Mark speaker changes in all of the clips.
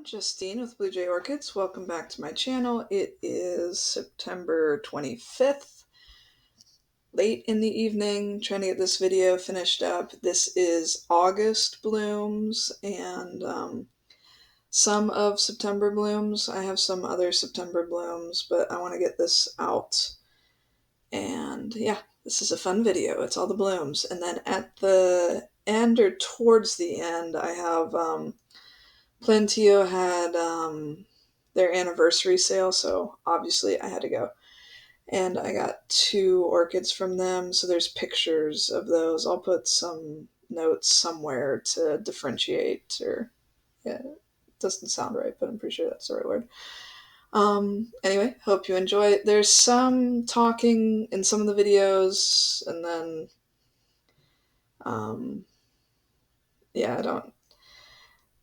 Speaker 1: Justine with Blue Jay Orchids. Welcome back to my channel. It is September 25th, late in the evening, trying to get this video finished up. This is August blooms and some of September blooms. I have some other September blooms, but I want to get this out. And yeah, this is a fun video. It's all the blooms. And then at the end or towards the end, I have Plantio had their anniversary sale, so obviously I had to go. And I got 2 orchids from them, so there's pictures of those. I'll put some notes somewhere to differentiate, or yeah, it doesn't sound right, but I'm pretty sure that's the right word. Anyway, hope you enjoy. There's some talking in some of the videos, and then yeah,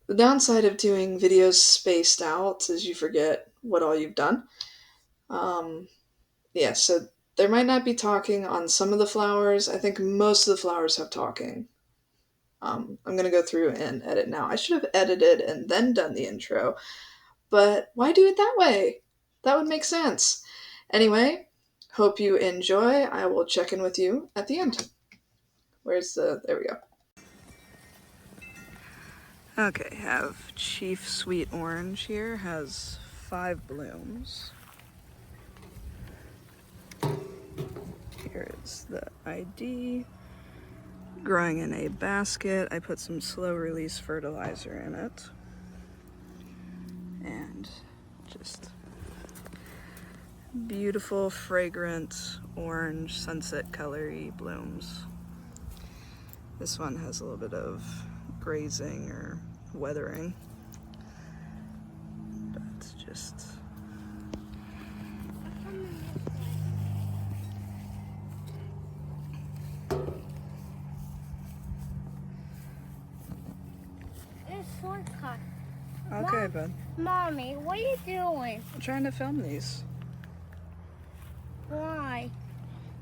Speaker 1: the downside of doing videos spaced out is you forget what all you've done. Yeah, so there might not be talking on some of the flowers. I think most of the flowers have talking. I'm going to go through and edit now. I should have edited and then done the intro, but why do it that way? That would make sense. Anyway, hope you enjoy. I will check in with you at the end. There we go. Okay, have Chief Sweet Orange here, has 5 blooms. Here is the ID. Growing in a basket. I put some slow release fertilizer in it. And just beautiful, fragrant, orange, sunset colory blooms. This one has a little bit of grazing or weathering. But it's just...
Speaker 2: shortcut.
Speaker 1: Okay, bud.
Speaker 2: Mommy, what are you doing?
Speaker 1: I'm trying to film these.
Speaker 2: Why?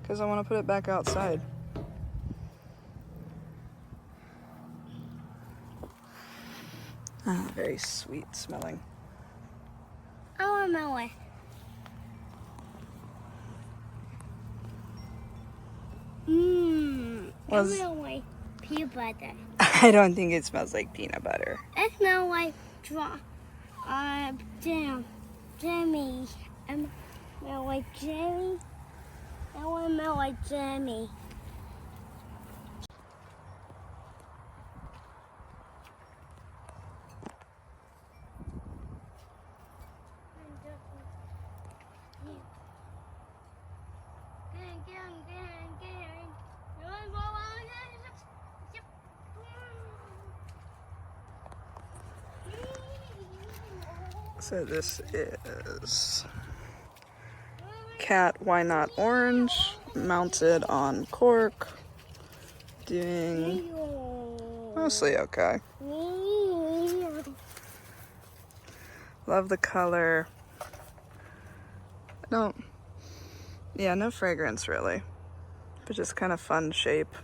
Speaker 1: Because I want to put it back outside. Ah, very sweet smelling.
Speaker 2: I want to know it. It smells like peanut butter.
Speaker 1: I don't think it smells like peanut butter.
Speaker 2: It smells like jam. Jammy. It smells like jammy. I want to smell like jammy.
Speaker 1: So this is Cat Why Not Orange, mounted on cork, doing mostly okay. Love the color. No fragrance really, but just kind of fun shape.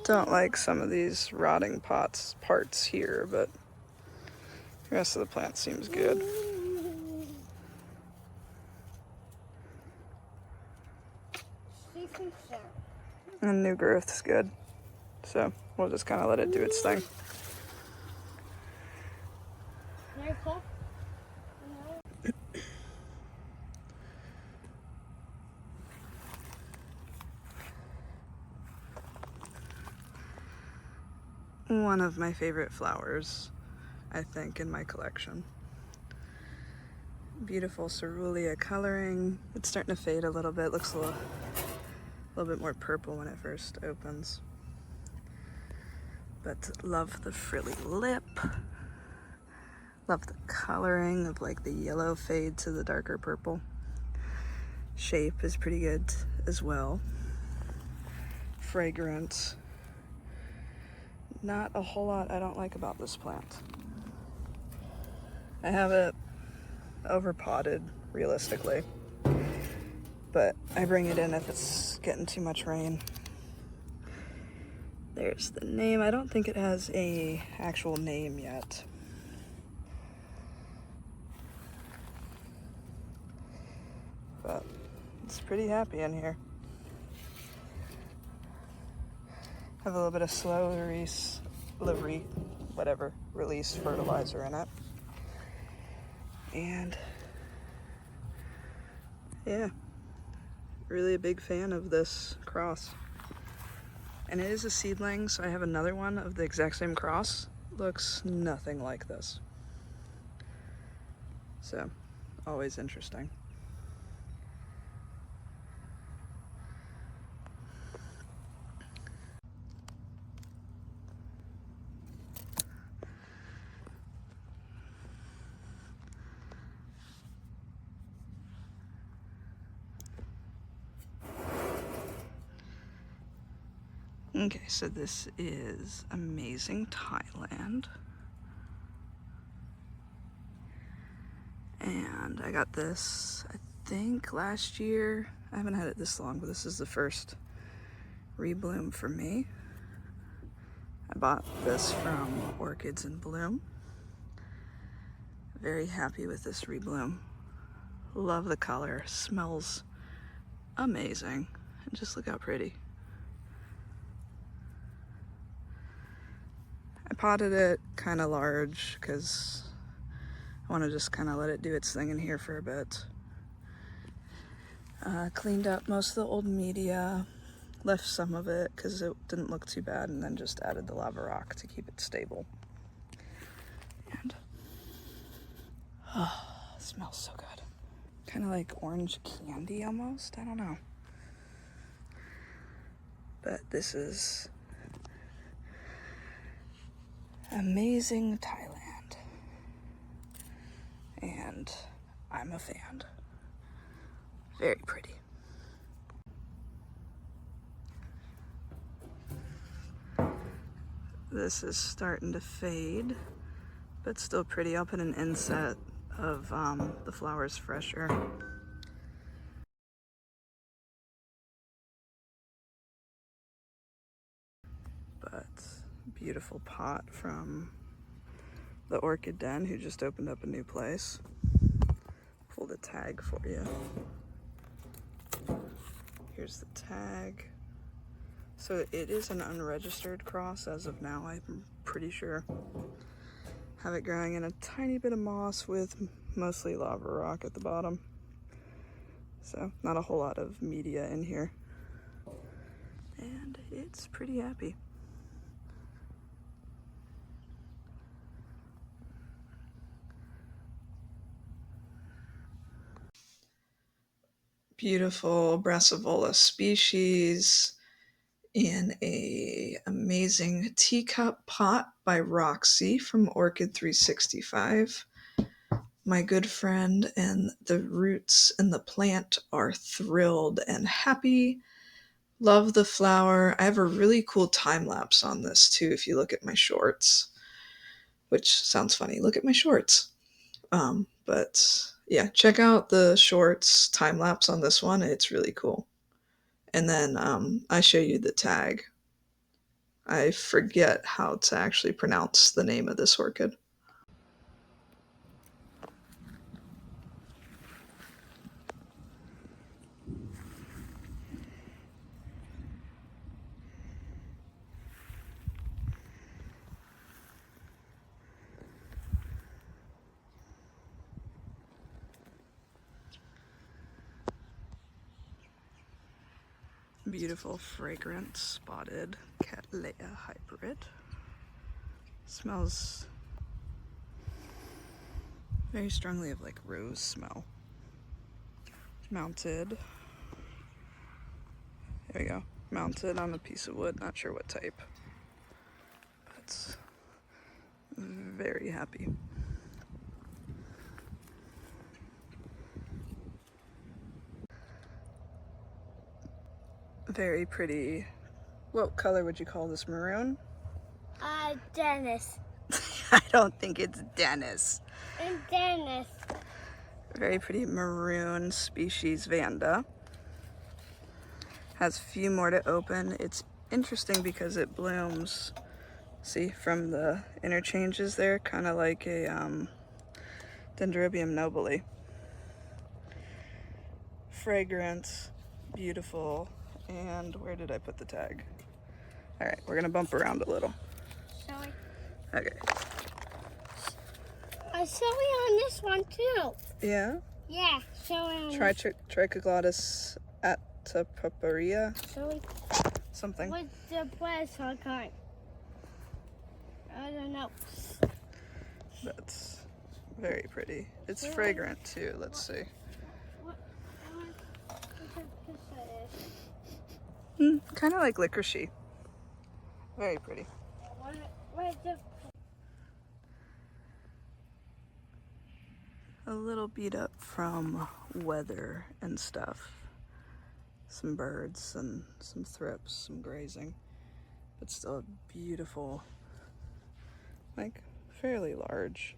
Speaker 1: Don't like some of these rotting parts here, but the rest of the plant seems good. And new growth is good, so we'll just kind of let it do its thing. One of my favorite flowers, I think, in my collection. Beautiful cerulean coloring. It's starting to fade a little bit. Looks a little bit more purple when it first opens. But love the frilly lip. Love the coloring of like the yellow fade to the darker purple. Shape is pretty good as well. Fragrant. Not a whole lot I don't like about this plant. I have it overpotted, realistically, but I bring it in if it's getting too much rain. There's the name. I don't think it has a actual name yet. But it's pretty happy in here. Have a little bit of slow release, release fertilizer in it. And yeah, really a big fan of this cross. And it is a seedling, so I have another one of the exact same cross. Looks nothing like this. So, always interesting. Okay, so this is Amazing Thailand. And I got this, I think, last year. I haven't had it this long, but this is the first rebloom for me. I bought this from Orchids in Bloom. Very happy with this rebloom. Love the color, smells amazing. And just look how pretty. I potted it kind of large because I want to just kind of let it do its thing in here for a bit. Cleaned up most of the old media, left some of it because it didn't look too bad, and then just added the lava rock to keep it stable. And oh, it smells so good. Kind of like orange candy almost, I don't know. But this is Amazing Thailand. And I'm a fan. Very pretty. This is starting to fade, but still pretty. I'll put an inset of the flowers fresher. But beautiful pot from the Orchid Den, who just opened up a new place. Pull the tag for you. Here's the tag. So it is an unregistered cross as of now, I'm pretty sure. Have it growing in a tiny bit of moss with mostly lava rock at the bottom. So not a whole lot of media in here. And it's pretty happy. Beautiful Brassavola species in a amazing teacup pot by Roxy from Orchid 365. My good friend and the roots and the plant are thrilled and happy. Love the flower. I have a really cool time lapse on this too if you look at my shorts, which sounds funny. Look at my shorts. But yeah, check out the shorts time lapse on this one. It's really cool. And then I show you the tag. I forget how to actually pronounce the name of this orchid. Beautiful, fragrant, spotted catteleya hybrid. Smells very strongly of like rose smell. Mounted. There we go. Mounted on a piece of wood. Not sure what type. But very happy. Very pretty. What color would you call this? Maroon?
Speaker 2: Dennis.
Speaker 1: I don't think it's Dennis.
Speaker 2: And Dennis.
Speaker 1: Very pretty maroon species Vanda. Has a few more to open. It's interesting because it blooms, see, from the interchanges there, kind of like a Dendrobium nobile. Fragrant, beautiful, and where did I put the tag? All right, we're gonna bump around a little.
Speaker 2: Sorry.
Speaker 1: Okay.
Speaker 2: I saw it on this one too.
Speaker 1: Yeah?
Speaker 2: Yeah, sorry on
Speaker 1: Trichoglottis atapaparia,
Speaker 2: Sorry.
Speaker 1: something.
Speaker 2: What's the place I got? I don't know.
Speaker 1: That's very pretty. It's
Speaker 2: Really?
Speaker 1: fragrant too, let's see.
Speaker 2: What
Speaker 1: Kind of like licoricey. Very pretty.
Speaker 2: where's the
Speaker 1: A little beat up from weather and stuff. Some birds and some thrips, some grazing. But still a beautiful, like fairly large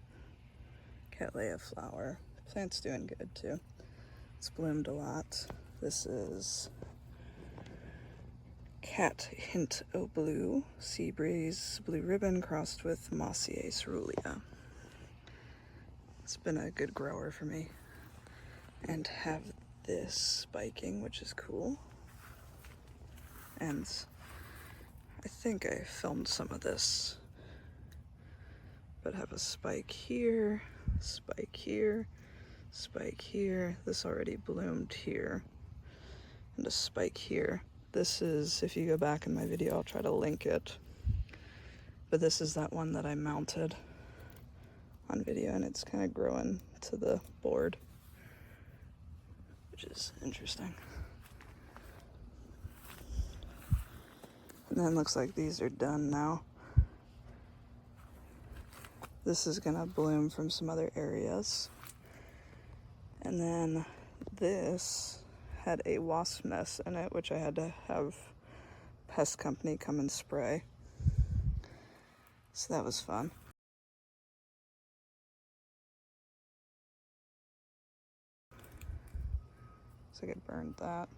Speaker 1: catteleya flower. Plant's doing good too. It's bloomed a lot. This is Cat Hint O Blue, Sea Breeze Blue Ribbon crossed with Mossier cerulean. It's been a good grower for me. And have this spiking, which is cool. And I think I filmed some of this. But have a spike here, spike here, spike here. This already bloomed here. And a spike here. This is, if you go back in my video, I'll try to link it. But this is that one that I mounted on video, and it's kind of growing to the board, which is interesting. And then looks like these are done now. This is gonna bloom from some other areas. And then this had a wasp nest in it, which I had to have Pest company come and spray. So that was fun. So I could burn that.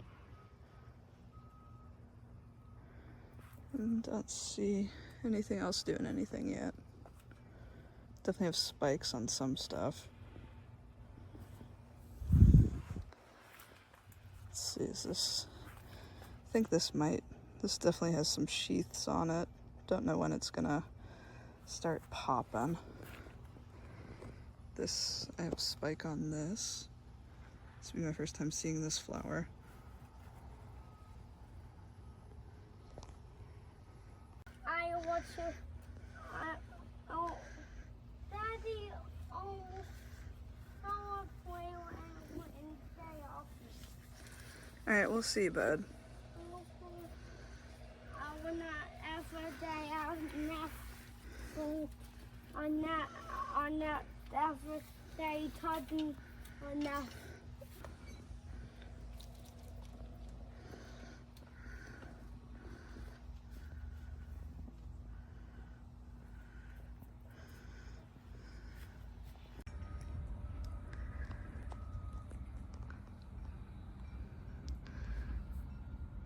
Speaker 1: And don't see anything else doing anything yet. Definitely have spikes on some stuff. Let's see, is this, I think this definitely has some sheaths on it. Don't know when it's gonna start popping. This, I have a spike on this. This will be my first time seeing this flower.
Speaker 2: I want to. Oh, Daddy, I play in the office.
Speaker 1: Alright, we'll see, bud.
Speaker 2: I will not every day out now. On that every day talking on that.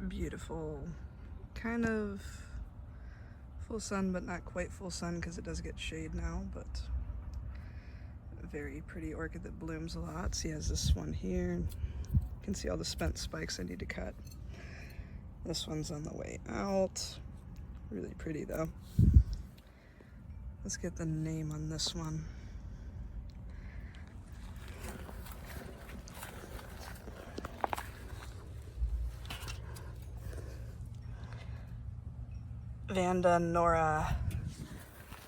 Speaker 1: Beautiful, kind of full sun, but not quite full sun because it does get shade now, but a very pretty orchid that blooms a lot. See, has this one here. You can see all the spent spikes I need to cut. This one's on the way out. Really pretty though. Let's get the name on this one. Vanda Nora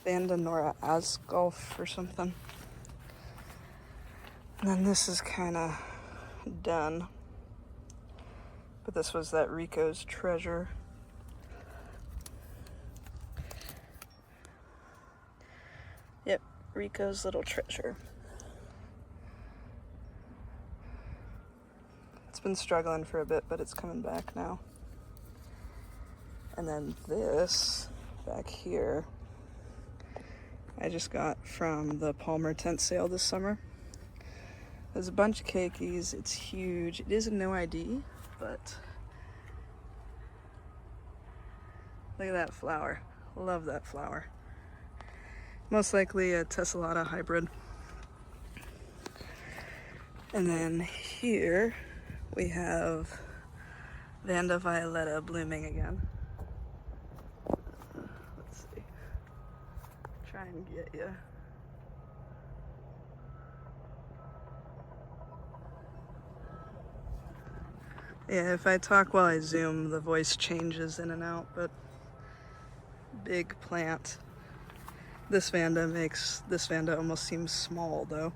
Speaker 1: Asgolf or something. And then this is kind of done. But this was that Rico's Treasure. Yep, Rico's Little Treasure. It's been struggling for a bit, but it's coming back now. And then this back here, I just got from the Palmer tent sale this summer. There's a bunch of keikis. It's huge. It is a no ID, but Look at that flower. Love that flower. Most likely a tessellata hybrid. And then here we have Vanda violetta blooming again. Let's see. Try and get you. Yeah, if I talk while I zoom, the voice changes in and out, but big plant. This Vanda makes this Vanda almost seem small though.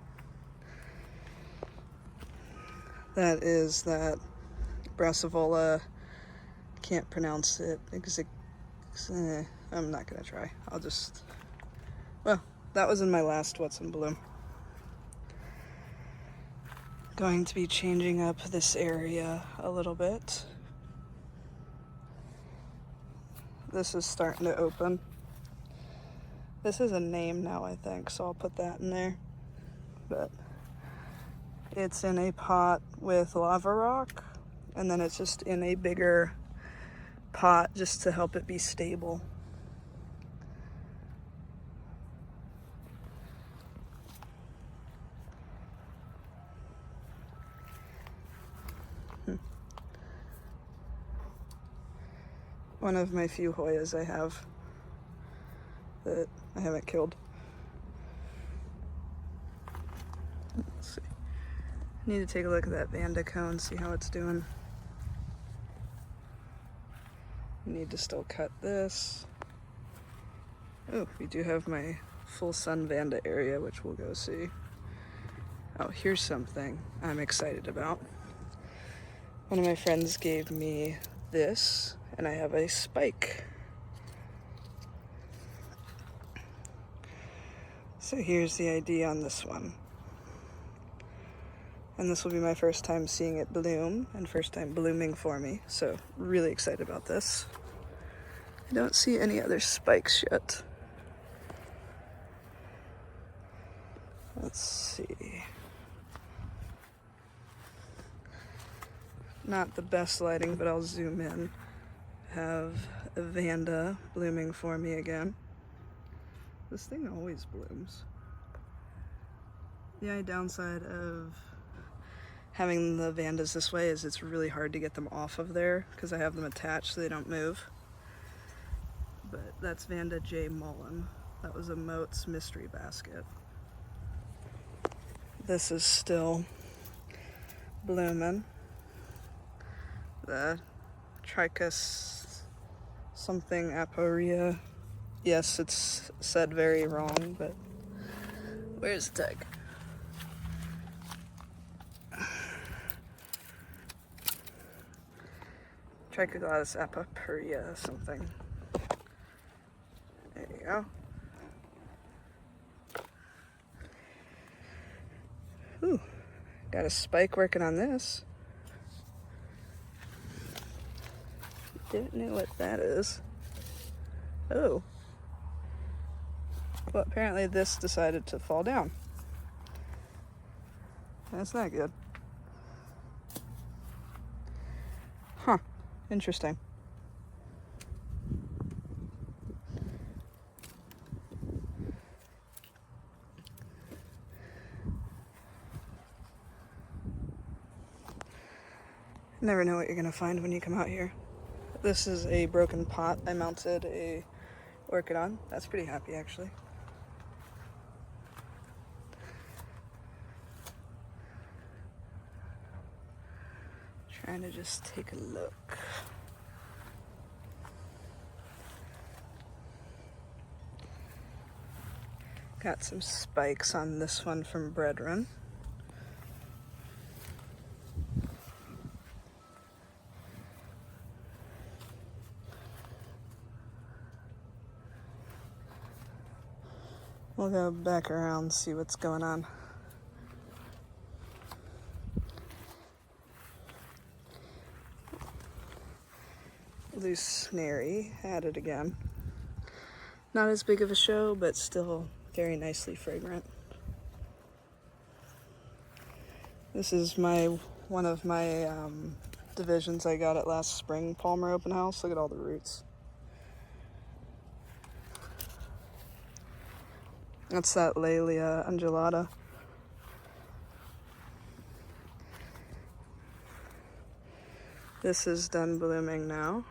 Speaker 1: That is that Brassavola, can't pronounce it. I'm not gonna try. I'll just, well, that was in my last What's in Bloom. Going to be changing up this area a little bit. This is starting to open. This is a name now, I think, so I'll put that in there. But it's in a pot with lava rock, and then it's just in a bigger pot just to help it be stable. One of my few Hoyas I have that I haven't killed. Let's see. I need to take a look at that Vanda cone, see how it's doing. Need to still cut this. Oh, we do have my full sun Vanda area, which we'll go see. Oh, here's something I'm excited about. One of my friends gave me this, and I have a spike. So here's the ID on this one. And this will be my first time seeing it bloom, and first time blooming for me, so really excited about this. I don't see any other spikes yet. Let's see. Not the best lighting, but I'll zoom in. Have a Vanda blooming for me again. This thing always blooms. The only downside of having the Vandas this way is it's really hard to get them off of there because I have them attached so they don't move. But that's Vanda J. Mullen. That was a Moat's mystery basket. This is still blooming. The Trichus something aporia. Yes, it's said very wrong, but where's the tag? Trichoglatis aporia something. There you go. Ooh, got a spike working on this. Don't know what that is. Oh. Well, apparently this decided to fall down. That's not good. Huh. Interesting. Never know what you're gonna find when you come out here. This is a broken pot I mounted a orchid on. That's pretty happy, actually. Trying to just take a look. Got some spikes on this one from Brethren. We'll go back around and see what's going on. Loose Snary had it again. Not as big of a show, but still very nicely fragrant. This is one of my divisions I got at last spring Palmer open house. Look at all the roots. That's that Laelia undulata. This is done blooming now.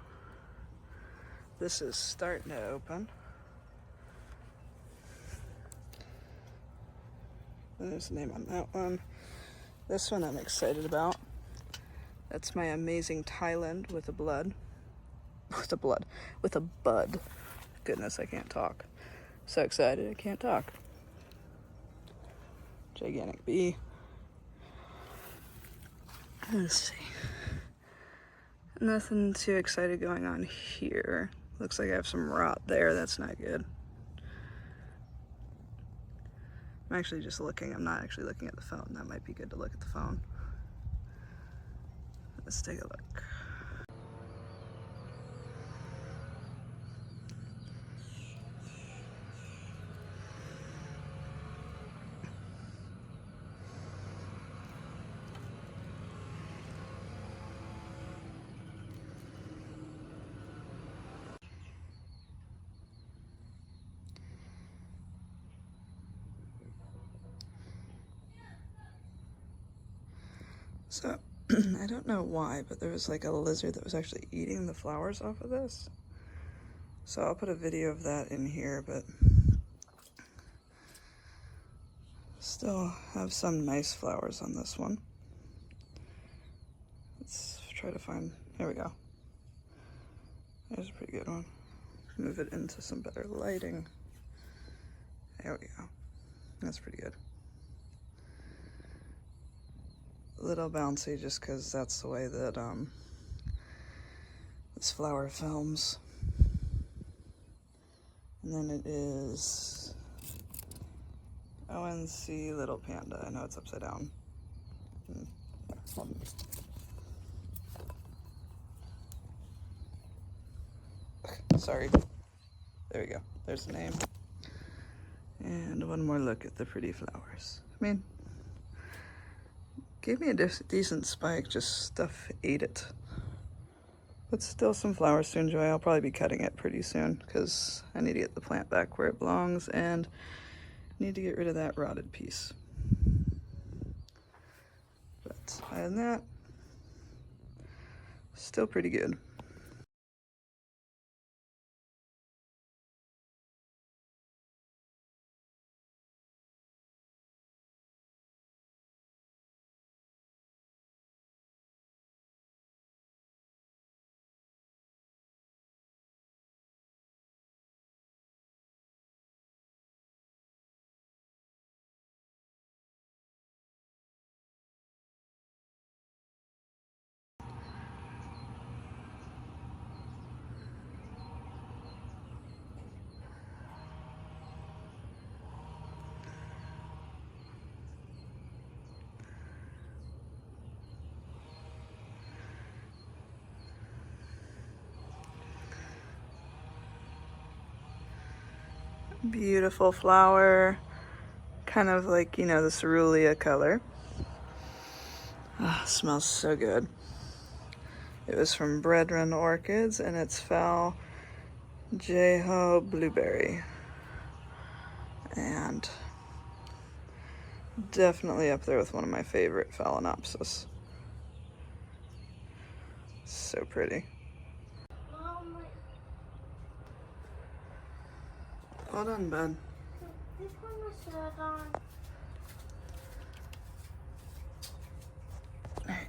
Speaker 1: This is starting to open. There's the name on that one. This one I'm excited about. That's my amazing Thailand with a blood. With a bud. Goodness, I can't talk. So excited I can't talk. Gigantic bee. Let's see. Nothing too excited going on here. Looks like I have some rot there. That's not good. I'm actually just looking. I'm not actually looking at the phone. That might be good to look at the phone. Let's take a look. So, I don't know why, but there was like a lizard that was actually eating the flowers off of this. So I'll put a video of that in here, but still have some nice flowers on this one. Let's try to find, there we go. There's a pretty good one. Move it into some better lighting. There we go. That's pretty good. A little bouncy just because that's the way that this flower films. And then it is ONC Little Panda. I know it's upside down. Sorry. There we go. There's the name. And one more look at the pretty flowers. I mean, gave me a decent spike, just stuff ate it. But still some flowers to enjoy. I'll probably be cutting it pretty soon because I need to get the plant back where it belongs and need to get rid of that rotted piece. But other than that, still pretty good. Beautiful flower, kind of like, you know, the cerulean color. Ah, smells so good. It was from Brethren Orchids and it's Phal Jeho Blueberry. And definitely up there with one of my favorite Phalaenopsis. So pretty. Hold on, bud.
Speaker 2: This one was shirt on.
Speaker 1: Alright.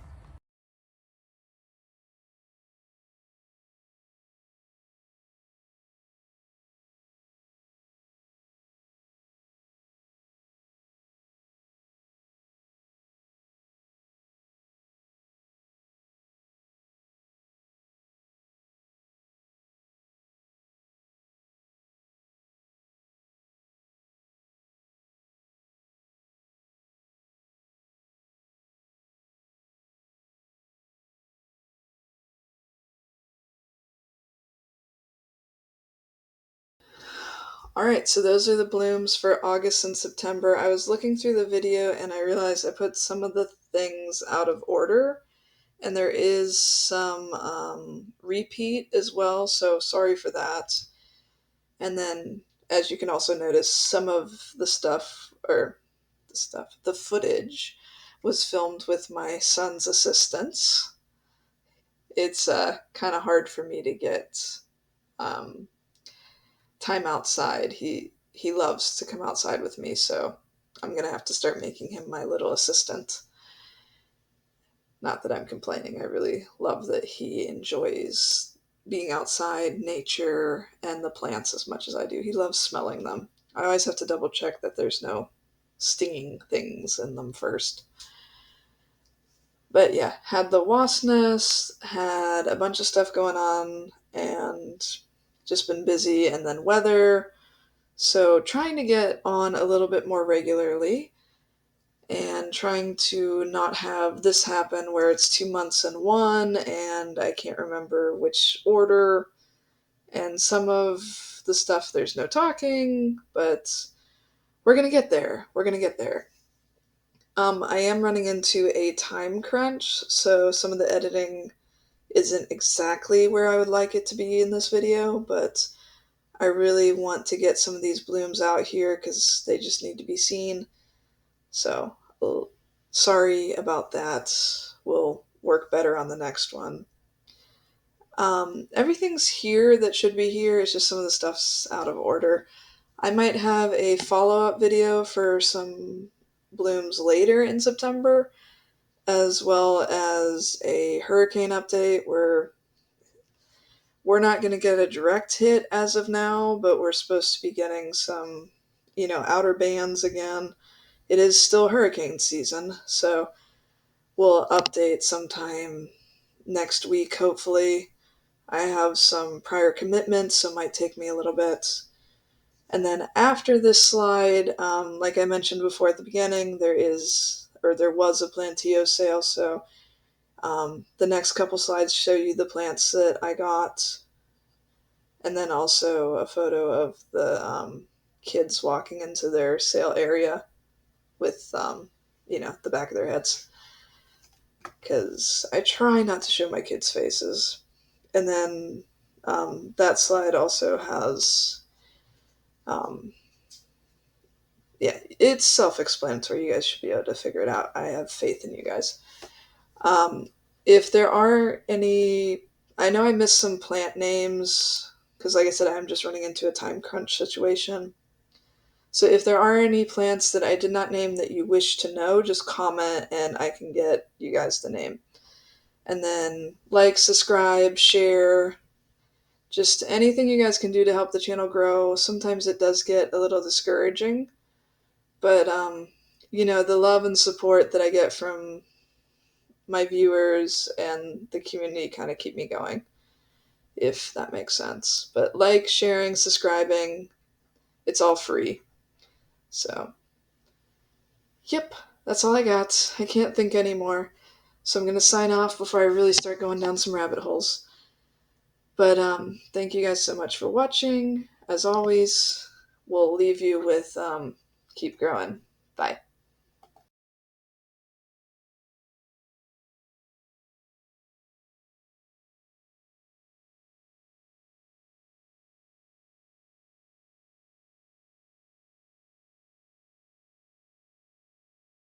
Speaker 1: Alright, so those are the blooms for August and September. I was looking through the video and I realized I put some of the things out of order. And there is some repeat as well, so sorry for that. And then as you can also notice, some of the stuff, or the footage was filmed with my son's assistance. It's kind of hard for me to get um, time outside. He loves to come outside with me, so I'm gonna have to start making him my little assistant. Not that I'm complaining. I really love that he enjoys being outside, nature, and the plants as much as I do. He loves smelling them. I always have to double check that there's no stinging things in them first. But yeah, had the wasp nest, had a bunch of stuff going on, and just been busy, and then weather. So trying to get on a little bit more regularly and trying to not have this happen where it's 2 months in one and I can't remember which order. And some of the stuff there's no talking, but we're going to get there. We're going to get there. I am running into a time crunch, so some of the editing isn't exactly where I would like it to be in this video, but I really want to get some of these blooms out here because they just need to be seen. So, sorry about that. We'll work better on the next one. Everything's here that should be here. It's just some of the stuff's out of order. I might have a follow-up video for some blooms later in September, as well as a hurricane update where we're not going to get a direct hit as of now, but we're supposed to be getting some, outer bands again. It is still hurricane season, so we'll update sometime next week, hopefully. I have some prior commitments, so it might take me a little bit. And then after this slide, like I mentioned before at the beginning, there was a plantio sale, so the next couple slides show you the plants that I got, and then also a photo of the kids walking into their sale area with, the back of their heads. Because I try not to show my kids' faces. And then that slide also has, um, yeah, it's self-explanatory. You guys should be able to figure it out. I have faith in you guys. Um, if there are any, I know I missed some plant names because, like I said, I'm just running into a time crunch situation. So if there are any plants that I did not name that you wish to know, just comment and I can get you guys the name. And then like, subscribe, share, just anything you guys can do to help the channel grow. Sometimes it does get a little discouraging, but the love and support that I get from my viewers and the community kind of keep me going, if that makes sense. But like, sharing, subscribing, it's all free. So, yep, that's all I got. I can't think anymore. So I'm going to sign off before I really start going down some rabbit holes. But thank you guys so much for watching. As always, we'll leave you with keep growing. Bye.